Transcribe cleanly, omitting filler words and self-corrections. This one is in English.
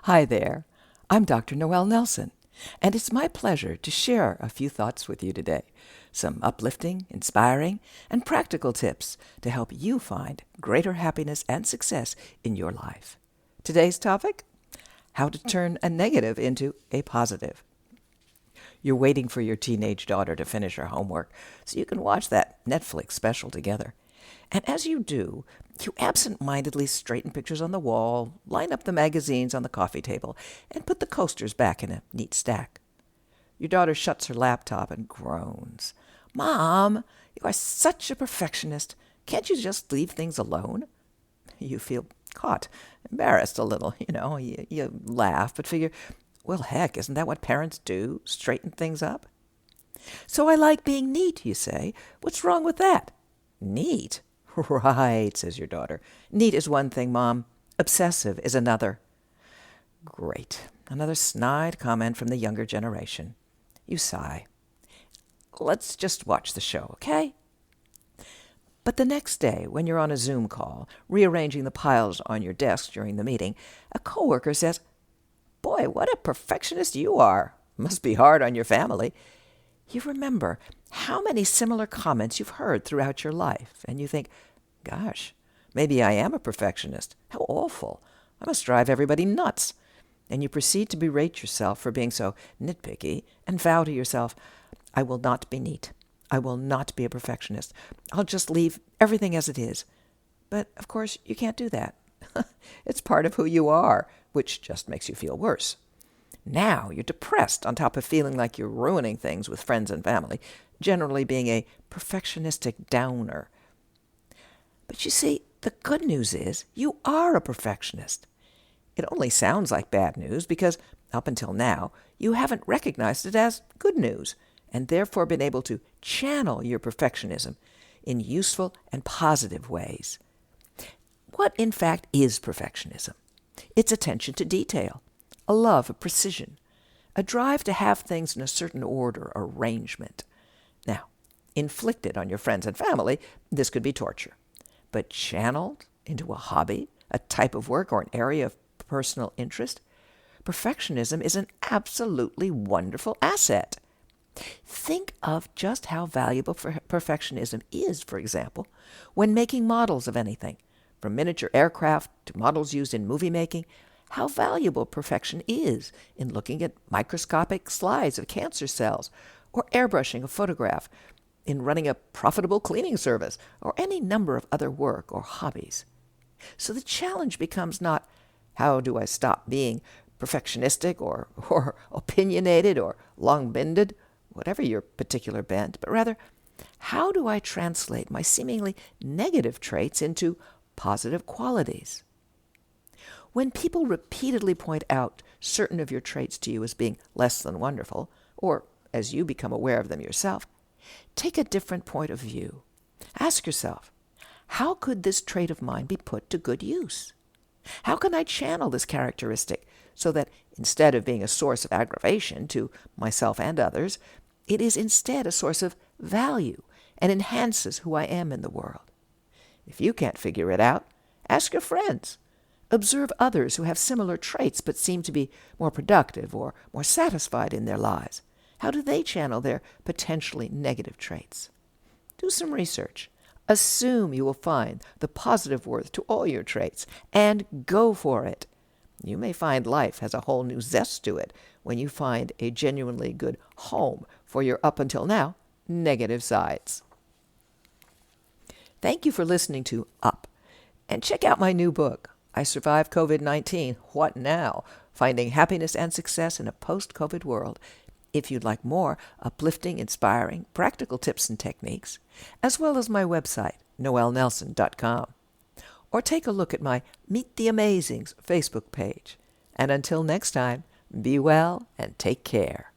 Hi there. I'm Dr. Noel Nelson, and it's my pleasure to share a few thoughts with you today. Some uplifting, inspiring, and practical tips to help you find greater happiness and success in your life. Today's topic: how to turn a negative into a positive. You're waiting for your teenage daughter to finish her homework so you can watch that Netflix special together. And as you do, you absent-mindedly straighten pictures on the wall, line up the magazines on the coffee table, and put the coasters back in a neat stack. Your daughter shuts her laptop and groans. "Mom, you are such a perfectionist. Can't you just leave things alone?" You feel caught, embarrassed a little, You laugh, but figure, well, heck, isn't that what parents do? Straighten things up? "So I like being neat," you say. "What's wrong with that?" "Neat?" "Right," says your daughter. "Neat is one thing, Mom. Obsessive is another." Great. Another snide comment from the younger generation. You sigh. "Let's just watch the show, okay?" But the next day, when you're on a Zoom call, rearranging the piles on your desk during the meeting, a coworker says, "Boy, what a perfectionist you are. Must be hard on your family." You remember how many similar comments you've heard throughout your life, and you think, gosh, maybe I am a perfectionist. How awful. I must drive everybody nuts. And you proceed to berate yourself for being so nitpicky and vow to yourself, "I will not be neat. I will not be a perfectionist. I'll just leave everything as it is." But, of course, you can't do that. It's part of who you are, which just makes you feel worse. Now you're depressed on top of feeling like you're ruining things with friends and family, generally being a perfectionistic downer. But you see, the good news is you are a perfectionist. It only sounds like bad news because, up until now, you haven't recognized it as good news, and therefore been able to channel your perfectionism in useful and positive ways. What, in fact, is perfectionism? It's attention to detail, a love of precision, a drive to have things in a certain order or arrangement. Now, inflicted on your friends and family, this could be torture. But channeled into a hobby, a type of work, or an area of personal interest, perfectionism is an absolutely wonderful asset. Think of just how valuable perfectionism is, for example, when making models of anything, from miniature aircraft to models used in movie making. How valuable perfection is in looking at microscopic slides of cancer cells, or airbrushing a photograph, in running a profitable cleaning service, or any number of other work or hobbies. So the challenge becomes not, how do I stop being perfectionistic or opinionated or long-winded, whatever your particular bent, but rather, how do I translate my seemingly negative traits into positive qualities? When people repeatedly point out certain of your traits to you as being less than wonderful, or as you become aware of them yourself, take a different point of view. Ask yourself, how could this trait of mine be put to good use? How can I channel this characteristic so that instead of being a source of aggravation to myself and others, it is instead a source of value and enhances who I am in the world? If you can't figure it out, ask your friends. Observe others who have similar traits but seem to be more productive or more satisfied in their lives. How do they channel their potentially negative traits? Do some research. Assume you will find the positive worth to all your traits, and go for it. You may find life has a whole new zest to it when you find a genuinely good home for your up until now negative sides. Thank you for listening to Up, and check out my new book, I Survived COVID-19, What Now? Finding Happiness and Success in a Post-COVID World, if you'd like more uplifting, inspiring, practical tips and techniques, as well as my website, noelnelson.com. Or take a look at my Meet the Amazings Facebook page. And until next time, be well and take care.